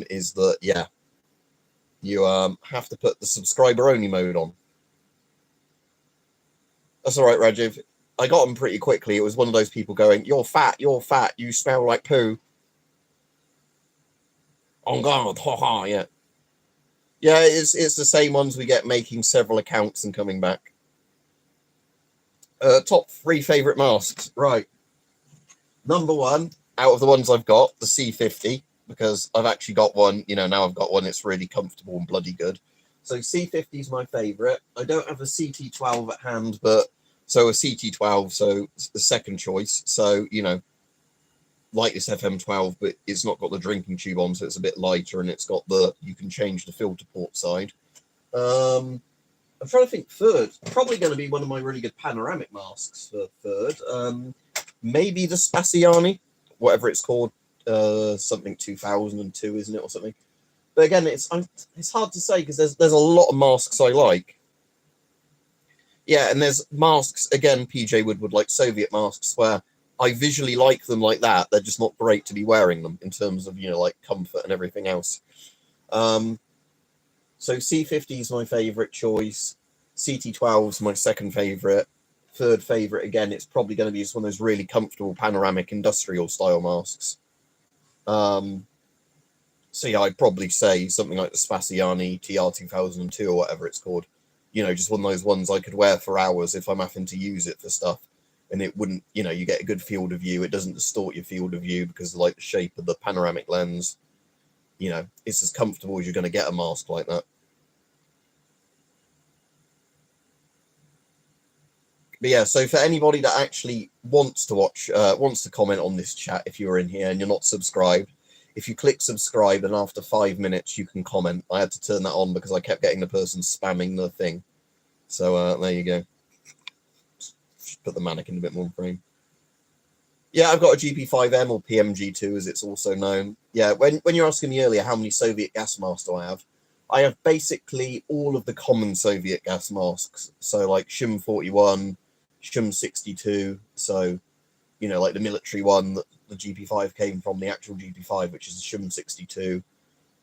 Is that, yeah, you have to put the subscriber only mode on. That's all right, Rajiv. I got them pretty quickly. It was one of those people going, you're fat, you smell like poo. Oh God, haha, yeah. Yeah, it's the same ones we get making several accounts and coming back. Top 3 favourite masks. Right. Number 1, out of the ones I've got, the C50, because I've actually got one, you know, now I've got one, it's really comfortable and bloody good. So C50 is my favourite. I don't have a CT12 at hand, but so a CT12, so it's the second choice. So, you know, like this FM12, but it's not got the drinking tube on, so it's a bit lighter, and it's got the, you can change the filter port side. I'm trying to think third. Probably going to be one of my really good panoramic masks for third. Maybe the Spaziani, whatever it's called, something 2002, isn't it, or something? But again, it's hard to say because there's a lot of masks I like. Yeah, and there's masks, again, PJ Woodward, like Soviet masks, where I visually like them like that. They're just not great to be wearing them in terms of, you know, like comfort and everything else. So C50 is my favourite choice. CT12 is my second favourite. Third favourite, again, it's probably going to be just one of those really comfortable panoramic industrial style masks. So yeah, I'd probably say something like the Spaziani TR2002 or whatever it's called. You know, just one of those ones I could wear for hours if I'm having to use it for stuff. And it wouldn't, you know, you get a good field of view. It doesn't distort your field of view because of like the shape of the panoramic lens. You know, it's as comfortable as you're going to get a mask like that. But yeah, so for anybody that actually wants to watch, wants to comment on this chat, if you're in here and you're not subscribed, if you click subscribe and after 5 minutes you can comment. I had to turn that on because I kept getting the person spamming the thing. So there you go. Just put the mannequin a bit more in frame. Yeah, I've got a GP5M or PMG2 as it's also known. Yeah, when you're asking me earlier how many Soviet gas masks do I have basically all of the common Soviet gas masks. So like Shum 41, Shum 62. So, you know, like the military one that the GP5 came from, the actual GP5, which is the Shum 62.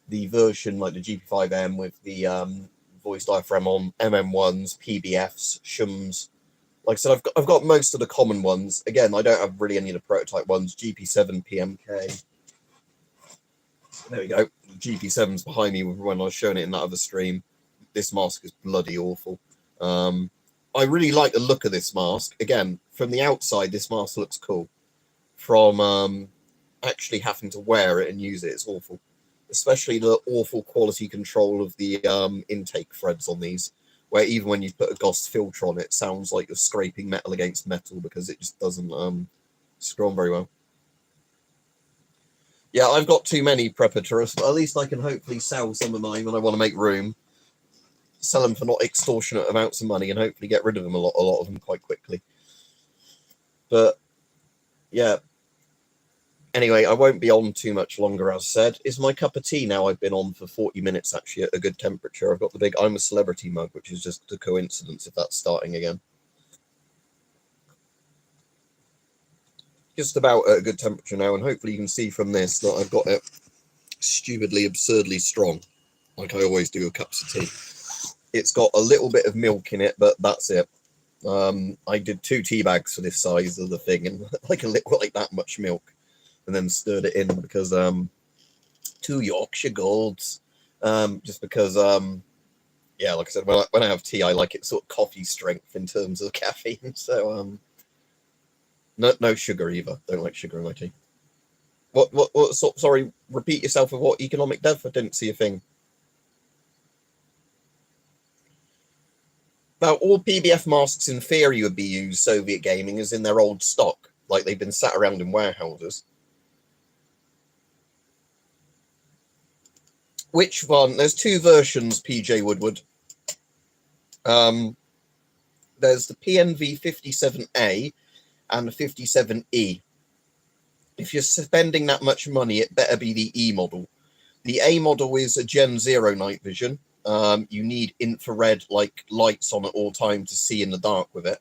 The version like the GP5M with the voice diaphragm on, MM1s, PBFs, Shums. Like I said, I've got most of the common ones. Again, I don't have really any of the prototype ones. GP7 PMK. There we go. GP7's behind me when I was showing it in that other stream. This mask is bloody awful. I really like the look of this mask. Again, from the outside, this mask looks cool. From actually having to wear it and use it, it's awful. Especially the awful quality control of the intake threads on these, where even when you put a GOS filter on it, it sounds like you're scraping metal against metal because it just doesn't screw on very well. Yeah, I've got too many preparators, but at least I can hopefully sell some of mine when I want to make room. Sell them for not extortionate amounts of money and hopefully get rid of them, a lot of them quite quickly. But yeah. Anyway, I won't be on too much longer, as said. It's my cup of tea now. I've been on for 40 minutes, actually, at a good temperature. I've got the big I'm a Celebrity mug, which is just a coincidence if that's starting again. Just about at a good temperature now, and hopefully you can see from this that I've got it stupidly, absurdly strong, like I always do with cups of tea. It's got a little bit of milk in it, but that's it. I did 2 tea bags for this size of the thing, and like that much milk, and then stirred it in because 2 Yorkshire Golds, just because yeah, like I said, when I have tea, I like it sort of coffee strength in terms of caffeine. So no sugar either. Don't like sugar in my tea. What sorry, repeat yourself of what economic dev? I didn't see a thing. Now, all PBF masks in theory would be used Soviet gaming as in their old stock, like they've been sat around in warehouses. Which one? There's 2 versions, PJ Woodward. There's the PNV 57A and the 57E. if you're spending that much money, it better be the E model. The A model is a Gen 0 night vision. You need infrared like lights on at all times to see in the dark with it.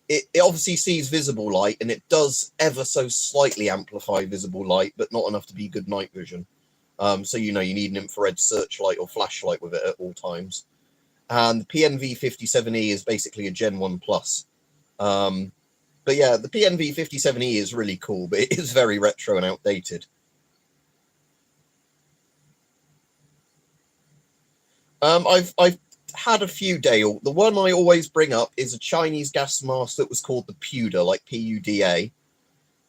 It obviously sees visible light, and it does ever so slightly amplify visible light, but not enough to be good night vision. So you need an infrared searchlight or flashlight with it at all times. And the PNV57E is basically a Gen 1 Plus. But yeah, the PNV57E is really cool, but it is very retro and outdated. I've had a few, Dale. The one I always bring up is a Chinese gas mask that was called the Puda, like Puda.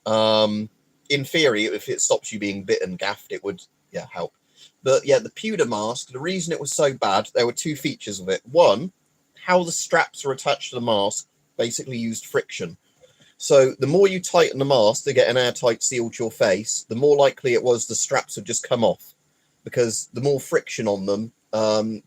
In theory, if it stops you being bit and gaffed, it would, help. But yeah, the Puda mask, the reason it was so bad, there were two features of it. One, how the straps were attached to the mask basically used friction. So the more you tighten the mask to get an airtight seal to your face, the more likely it was the straps would just come off, because the more friction on them,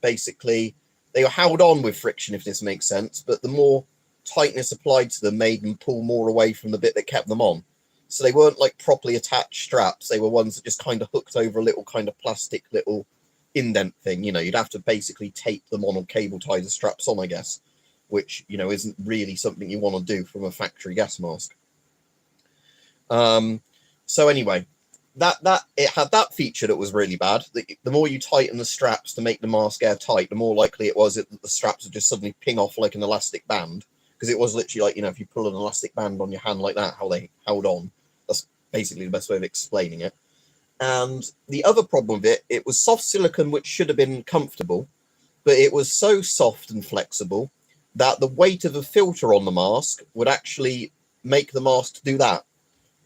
basically they were held on with friction, if this makes sense, but the more tightness applied to them made them pull more away from the bit that kept them on. So they weren't like properly attached straps. They were ones that just kind of hooked over a little kind of plastic little indent thing. You'd have to basically tape them on or cable tie the straps on, I guess, which, isn't really something you want to do from a factory gas mask. So anyway, that it had that feature that was really bad. The more you tighten the straps to make the mask airtight, the more likely it was that the straps would just suddenly ping off like an elastic band, because it was literally like, if you pull an elastic band on your hand like that, how they held on. That's basically the best way of explaining it. And the other problem with it, it was soft silicone, which should have been comfortable, but it was so soft and flexible that the weight of the filter on the mask would actually make the mask do that.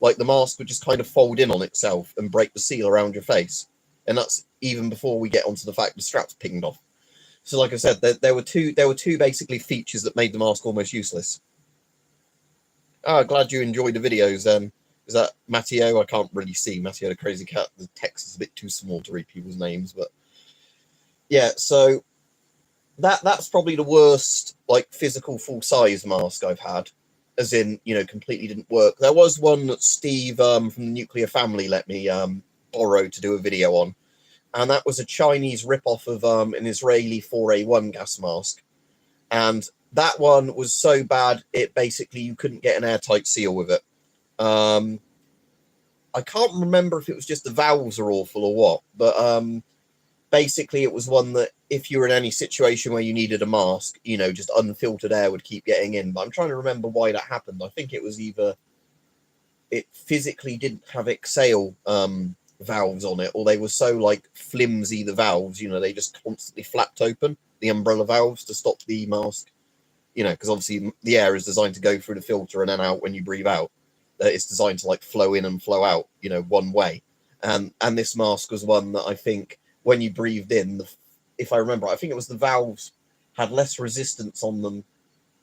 Like the mask would just kind of fold in on itself and break the seal around your face. And that's even before we get onto the fact the straps pinged off. So like I said, there were two basically features that made the mask almost useless. Oh, glad you enjoyed the videos then. Is that Matteo? I can't really see. Matteo the Crazy Cat. The text is a bit too small to read people's names, but yeah, so that's probably the worst like physical full size mask I've had, as in, completely didn't work. There was one that Steve from the Nuclear Family let me borrow to do a video on, and that was a Chinese ripoff of an Israeli 4A1 gas mask, and that one was so bad it basically you couldn't get an airtight seal with it. I can't remember if it was just the valves are awful or what, but basically it was one that if you were in any situation where you needed a mask, just unfiltered air would keep getting in. But I'm trying to remember why that happened. I think it was either it physically didn't have exhale valves on it, or they were so like flimsy, the valves, they just constantly flapped open, the umbrella valves, to stop the mask, because obviously the air is designed to go through the filter and then out when you breathe out. It's designed to like flow in and flow out, one way. And this mask was one that I think when you breathed in, if I remember, I think it was the valves had less resistance on them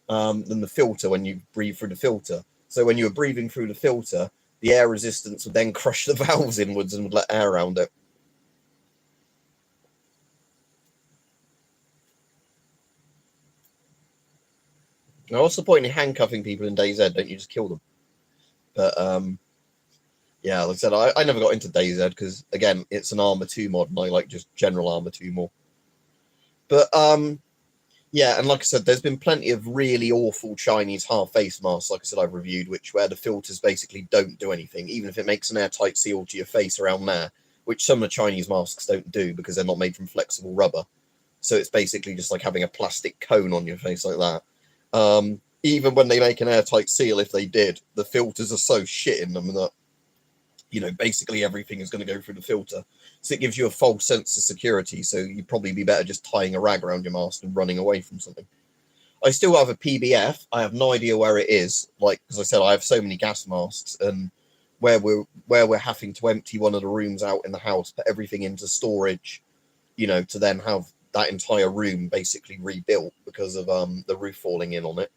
than the filter when you breathe through the filter. So when you were breathing through the filter, the air resistance would then crush the valves inwards and would let air around it. Now, what's the point in handcuffing people in DayZ? Don't you just kill them? But yeah, like I said, I never got into DayZ because, again, it's an Armour 2 mod, and I like just general Armour 2 more. But yeah, and like I said, there's been plenty of really awful Chinese half-face masks, like I said, I've reviewed, where the filters basically don't do anything, even if it makes an airtight seal to your face around there, which some of the Chinese masks don't do because they're not made from flexible rubber. So it's basically just like having a plastic cone on your face like that. Even when they make an airtight seal, if they did, the filters are so shit in them that, basically everything is going to go through the filter. So it gives you a false sense of security. So you'd probably be better just tying a rag around your mask and running away from something. I still have a PBF. I have no idea where it is. Like, as I said, I have so many gas masks, and where we're having to empty one of the rooms out in the house, put everything into storage, to then have that entire room basically rebuilt because of the roof falling in on it.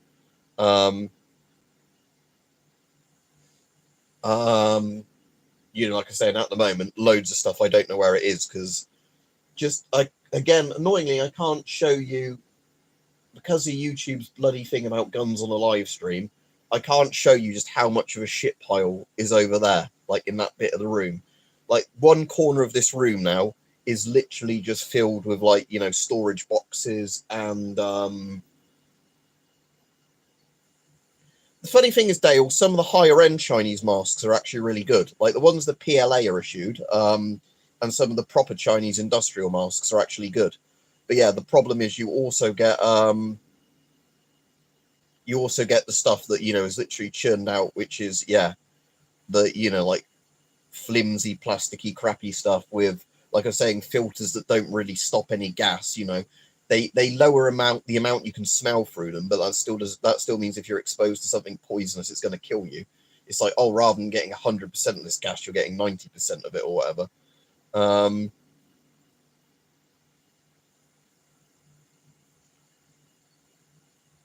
Like I said, at the moment, loads of stuff I don't know where it is, because again, annoyingly, I can't show you, because of YouTube's bloody thing about guns on a live stream, I can't show you just how much of a shit pile is over there. like in that bit of the room. Like one corner of this room now is literally just filled with like, you know, storage boxes and the funny thing is, Dale, some of the higher end Chinese masks are actually really good. Like the ones that PLA are issued, and some of the proper Chinese industrial masks are actually good. But yeah, the problem is you also get the stuff that, you know, is literally churned out, which is, yeah, the, you know, like flimsy, plasticky, crappy stuff with, like I was saying, filters that don't really stop any gas, you know. They lower the amount you can smell through them, but that still means if you're exposed to something poisonous, it's going to kill you. It's like, oh, rather than getting 100% of this gas, you're getting 90% of it or whatever.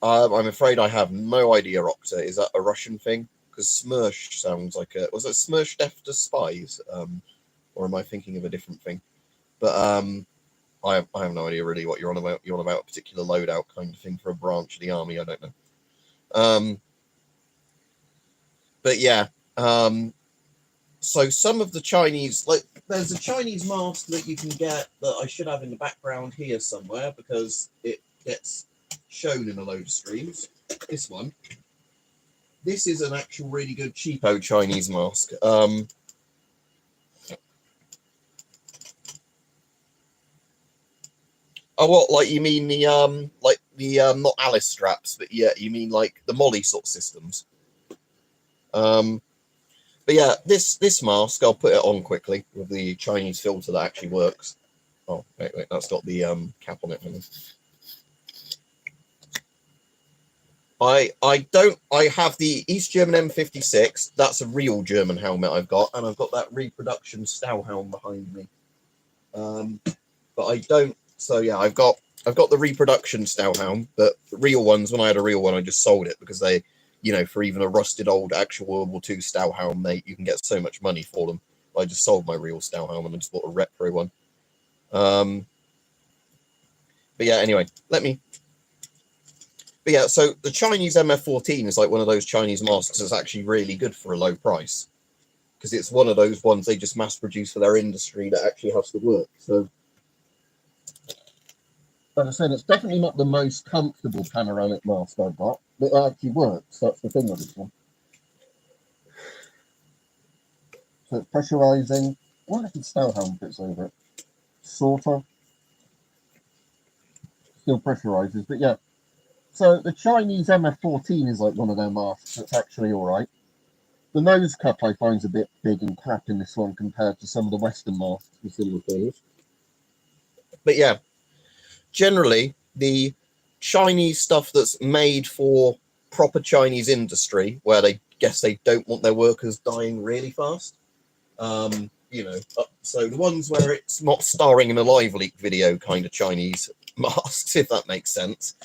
I'm afraid I have no idea, Octa. Is that a Russian thing? Because Smersh sounds like a... Was it Smersh Death to Spies? Or am I thinking of a different thing? But I have no idea really what you're on about. You're on about a particular loadout kind of thing for a branch of the army. I don't know. But yeah. So some of the Chinese... Like, there's a Chinese mask that you can get that I should have in the background here somewhere because it gets shown in a load of streams. This one. This is an actual really good cheapo Chinese mask. Oh, what? Like you mean the not Alice straps, but yeah, you mean like the Molly sort of systems. But yeah, this mask, I'll put it on quickly with the Chinese filter that actually works. Oh, wait, that's got the cap on it. I have the East German M56. That's a real German helmet I've got, and I've got that reproduction Stahlhelm behind me. But I don't. So yeah, I've got the reproduction Stahlhelm, but the real ones. When I had a real one, I just sold it because they, you know, for even a rusted old actual World War II Stahlhelm, you can get so much money for them. I just sold my real Stahlhelm and I just bought a retro one. But yeah, anyway, But yeah, so the Chinese MF14 is like one of those Chinese masks that's actually really good for a low price. Because it's one of those ones they just mass produce for their industry that actually has to work. So, like I said, it's definitely not the most comfortable panoramic mask I've got, but it actually works. That's the thing with this one. So it's pressurizing. I wonder if the Stahlhelm fits over it. Sort of. Still pressurizes, but yeah. So the Chinese MF14 is like one of their masks that's actually all right. The nose cup I find is a bit big and crap in this one compared to some of the Western masks and similar things. But yeah, generally the Chinese stuff that's made for proper Chinese industry, where they don't want their workers dying really fast. You know, so the ones where it's not starring in a live leak video kind of Chinese masks, if that makes sense.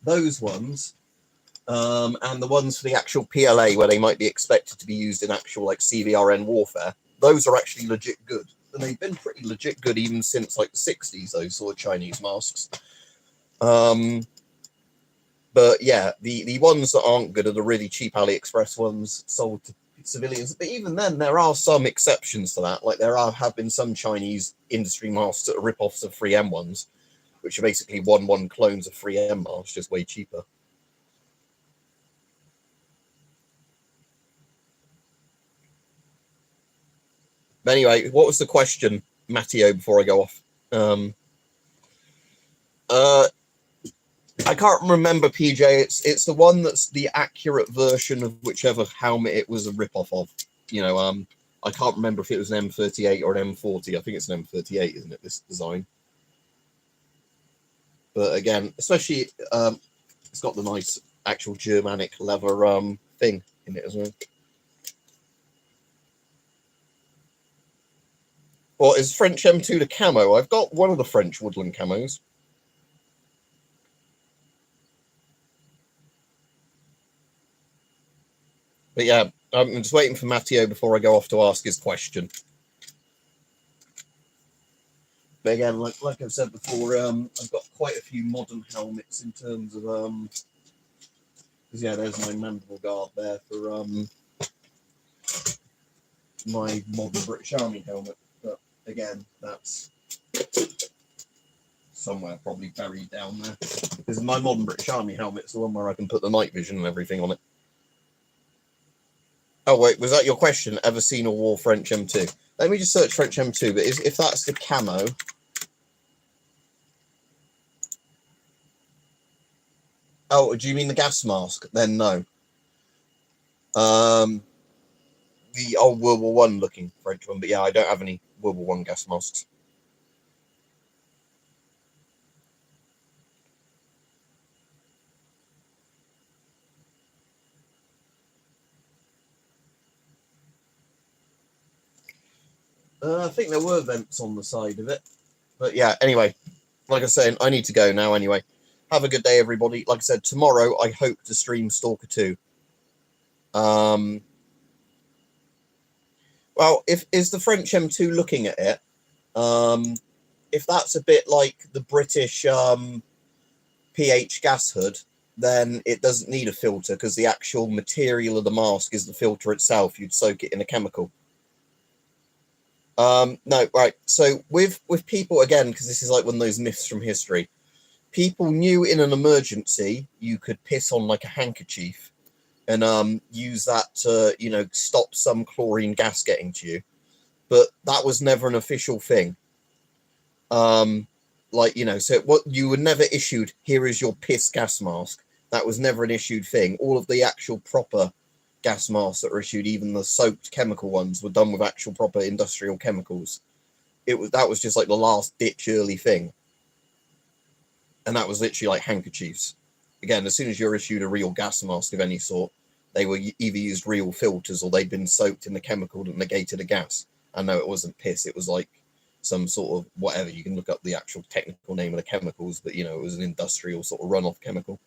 Those ones. And the ones for the actual PLA where they might be expected to be used in actual like CVRN warfare, those are actually legit good. And they've been pretty legit good even since like the 60s, those sort of Chinese masks. But yeah, the ones that aren't good are the really cheap AliExpress ones sold to civilians. But even then, there are some exceptions to that. Like have been some Chinese industry masks that are rip-offs of 3M ones, which are basically 1-1 clones of 3M masks, just way cheaper. But anyway, what was the question, Matteo, before I go off? I can't remember, PJ. It's the one that's the accurate version of whichever helmet it was a rip-off of. You know, I can't remember if it was an M38 or an M40. I think it's an M38, isn't it, this design? But again, especially, it's got the nice actual Germanic leather thing in it as well. Well, is French M2 the camo? I've got one of the French woodland camos. But yeah, I'm just waiting for Matteo before I go off to ask his question. But again, like I've said before, I've got quite a few modern helmets in terms of yeah, there's my mandible guard there for my modern British Army helmet. But again, that's somewhere probably buried down there. Because my modern British Army helmet's the one where I can put the night vision and everything on it. Oh wait, was that your question? Ever seen or wore French M2? Let me just search French M2, but if that's the camo... Oh, do you mean the gas mask? Then no. The old World War One looking French one, but yeah, I don't have any World War One gas masks. I think there were vents on the side of it. But yeah, anyway, like I was saying, I need to go now anyway. Have a good day, everybody. Like I said, tomorrow I hope to stream Stalker 2. Well, if is the French M2 looking at it, if that's a bit like the British PH gas hood, then it doesn't need a filter because the actual material of the mask is the filter itself. You'd soak it in a chemical. No, right. So with people, again, because this is like one of those myths from history, people knew in an emergency you could piss on like a handkerchief and use that to, you know, stop some chlorine gas getting to you. But that was never an official thing. Like, you know, so what you were never issued, here is your piss gas mask. That was never an issued thing. All of the actual proper gas masks that were issued, even the soaked chemical ones, were done with actual proper industrial chemicals. That was just like the last ditch early thing. And that was literally like handkerchiefs. Again, as soon as you're issued a real gas mask of any sort, they were either used real filters or they'd been soaked in the chemical that negated a gas. I know it wasn't piss, it was like some sort of whatever. You can look up the actual technical name of the chemicals, but you know, it was an industrial sort of runoff chemical.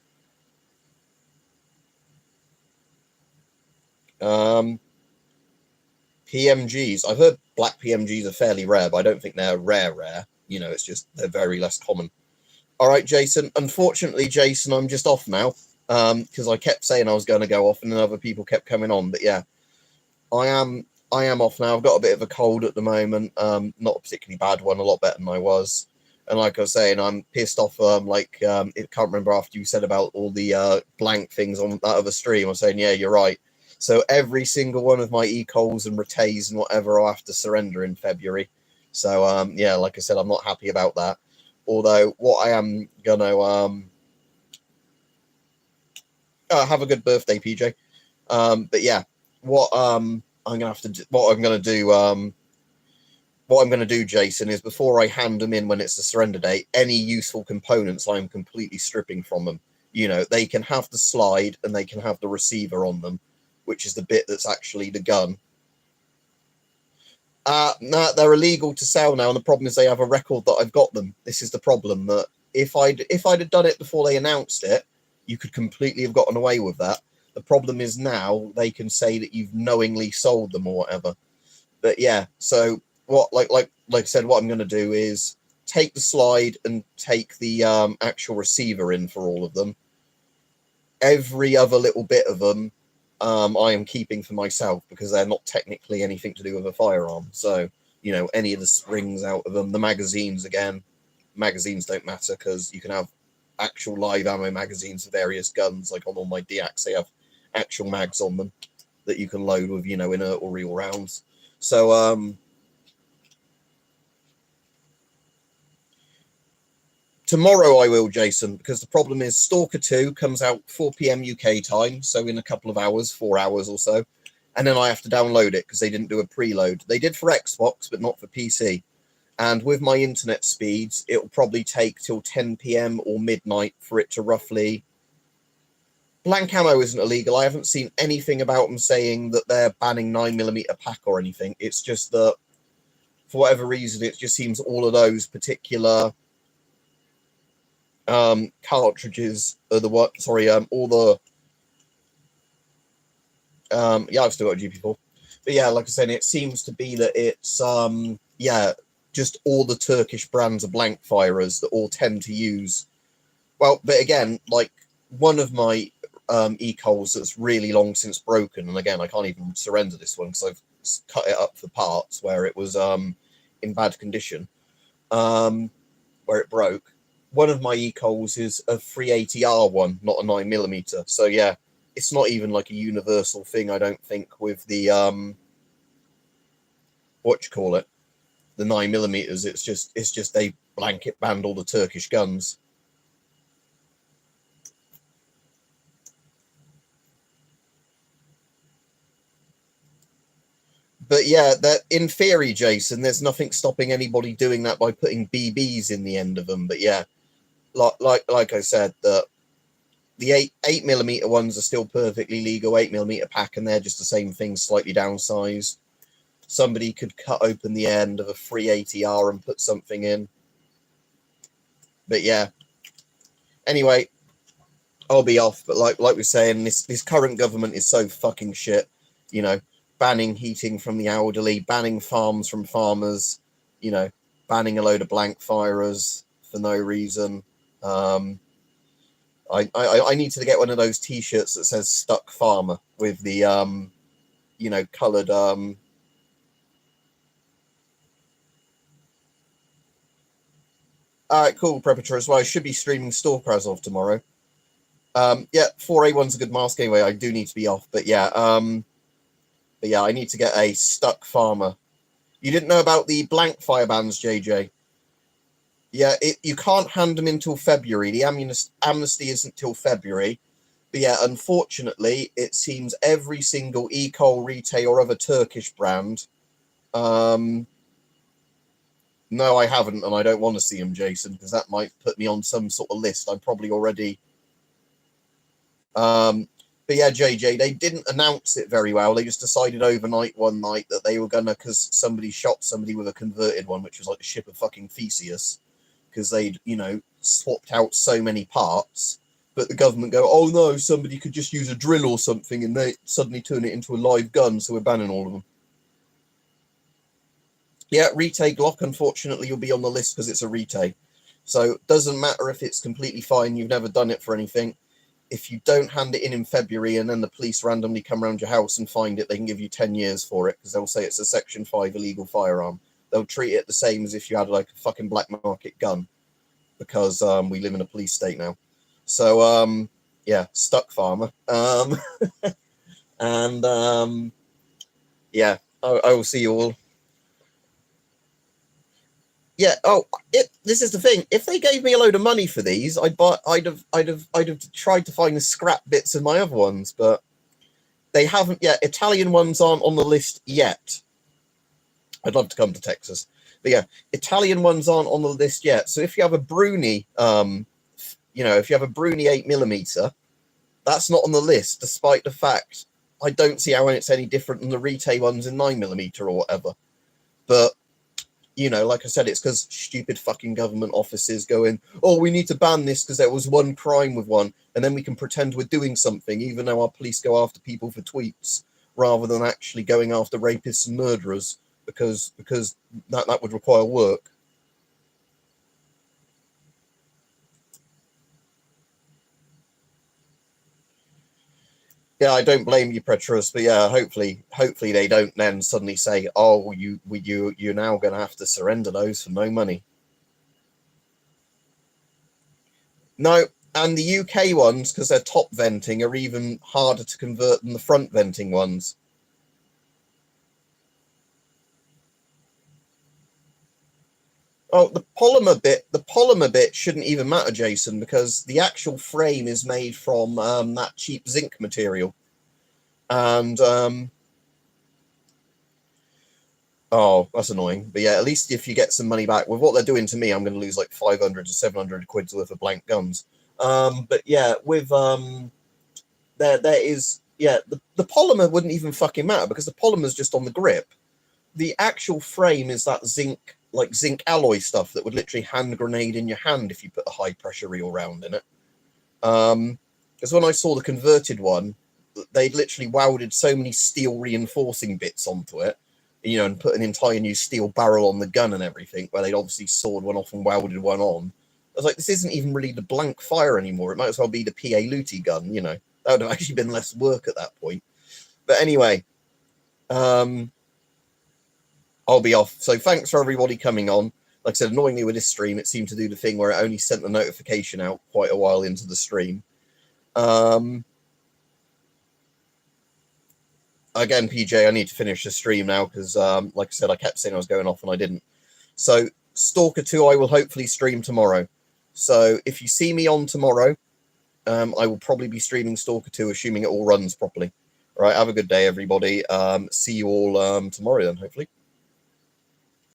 PMGs. I've heard black PMGs are fairly rare, but I don't think they're rare. You know, it's just they're very less common. All right, Jason. Unfortunately, Jason, I'm just off now because I kept saying I was going to go off and then other people kept coming on. But yeah, I am off now. I've got a bit of a cold at the moment. Not a particularly bad one, a lot better than I was. And like I was saying, I'm pissed off. I can't remember after you said about all the blank things on that other stream. I was saying, yeah, you're right. So every single one of my ecols and retays and whatever I'll have to surrender in February. So yeah, like I said, I'm not happy about that. Although what I am gonna have a good birthday, PJ. But yeah, what I'm gonna do, Jason, is before I hand them in when it's the surrender date, any useful components I'm completely stripping from them. You know, they can have the slide and they can have the receiver on them, which is the bit that's actually the gun. No, they're illegal to sell now, and the problem is they have a record that I've got them. This is the problem, that if I'd have done it before they announced it, you could completely have gotten away with that. The problem is now they can say that you've knowingly sold them or whatever. But yeah, so what, like I said, what I'm going to do is take the slide and take the actual receiver in for all of them. Every other little bit of them I am keeping for myself because they're not technically anything to do with a firearm. So, you know, any of the springs out of them, the magazines, again, magazines don't matter because you can have actual live ammo magazines for various guns. Like on all my DX, they have actual mags on them that you can load with, you know, inert or real rounds. So, tomorrow I will, Jason, because the problem is Stalker 2 comes out 4 p.m. UK time, so in a couple of hours, 4 hours or so, and then I have to download it because they didn't do a preload. They did for Xbox, but not for PC. And with my internet speeds, it'll probably take till 10 p.m. or midnight for it to roughly... Blank ammo isn't illegal. I haven't seen anything about them saying that they're banning 9mm pack or anything. It's just that, for whatever reason, it just seems all of those particular... cartridges are the what? Sorry, all the yeah, I've still got a GP4, but yeah, like I said, it seems to be that it's yeah, just all the Turkish brands of blank firers that all tend to use. Well, but again, like one of my e-coals that's really long since broken, and again, I can't even surrender this one because I've cut it up for parts where it was in bad condition, where it broke. One of my e-coals is a 380R one, not a 9mm. So yeah, it's not even like a universal thing, I don't think, with the the 9mm. It's just they blanket banned all the Turkish guns. But yeah, that in theory, Jason, there's nothing stopping anybody doing that by putting BBs in the end of them. But yeah, like I said, the 8mm ones are still perfectly legal, 8mm pack, and they're just the same thing, slightly downsized. Somebody could cut open the end of a 380R and put something in. But yeah, anyway, I'll be off. But like we're saying, this current government is so fucking shit. You know, banning heating from the elderly, banning farms from farmers. You know, banning a load of blank firers for no reason. I need to get one of those T-shirts that says "Stuck Farmer" with the you know, coloured All right, cool, Preparator as well. I should be streaming Stalker as of tomorrow. Yeah, 4A1's a good mask anyway. I do need to be off, but yeah, I need to get a Stuck Farmer. You didn't know about the blank fire bans, JJ? Yeah, you can't hand them until February. The amnesty isn't till February. But yeah, unfortunately, it seems every single e-coal, Retail, or other Turkish brand. No, I haven't, and I don't want to see them, Jason, because that might put me on some sort of list. I'm probably already. But yeah, JJ, they didn't announce it very well. They just decided overnight one night that they were gonna, because somebody shot somebody with a converted one, which was like the ship of fucking Theseus, because they'd, you know, swapped out so many parts. But the government go, oh no, somebody could just use a drill or something, and they suddenly turn it into a live gun, so we're banning all of them. Yeah, retake Glock, unfortunately, you'll be on the list because it's a retake. So it doesn't matter if it's completely fine, you've never done it for anything. If you don't hand it in February and then the police randomly come around your house and find it, they can give you 10 years for it because they'll say it's a Section 5 illegal firearm. They'll treat it the same as if you had like a fucking black market gun because we live in a police state now. So, yeah, Stuck Farmer. And, yeah, I will see you all. Yeah. Oh, this is the thing. If they gave me a load of money for these, I'd have tried to find the scrap bits of my other ones, but they haven't yet. Italian ones aren't on the list yet. I'd love to come to Texas, but yeah, Italian ones aren't on the list yet. So if you have a Bruni, you know, if you have a Bruni 8mm, that's not on the list, despite the fact I don't see how it's any different than the Retail ones in 9mm or whatever. But you know, like I said, it's because stupid fucking government offices go in, oh, we need to ban this because there was one crime with one, and then we can pretend we're doing something, even though our police go after people for tweets, rather than actually going after rapists and murderers, because that would require work. Yeah, I don't blame you, Petrus, but yeah, hopefully they don't then suddenly say, oh, you're now going to have to surrender those for no money. No, and the UK ones, because they're top venting, are even harder to convert than the front venting ones. Oh, the polymer bit shouldn't even matter, Jason, because the actual frame is made from that cheap zinc material. And, oh, that's annoying. But yeah, at least if you get some money back, with what they're doing to me, I'm going to lose like 500 to 700 quid's worth of blank guns. But yeah, with, there is, yeah, the polymer wouldn't even fucking matter because the polymer's just on the grip. The actual frame is that zinc, like zinc alloy stuff that would literally hand grenade in your hand if you put a high pressure reel round in it. Because when I saw the converted one, they'd literally welded so many steel reinforcing bits onto it, you know, and put an entire new steel barrel on the gun and everything, where they'd obviously sawed one off and welded one on. I was like, this isn't even really the blank fire anymore. It might as well be the PA Luti gun, you know. That would have actually been less work at that point. But anyway, I'll be off. So thanks for everybody coming on. Like I said, annoyingly with this stream, it seemed to do the thing where it only sent the notification out quite a while into the stream. Again, PJ, I need to finish the stream now because, like I said, I kept saying I was going off and I didn't. So Stalker 2, I will hopefully stream tomorrow. So if you see me on tomorrow, I will probably be streaming Stalker 2, assuming it all runs properly. All right, have a good day, everybody. See you all tomorrow then, hopefully.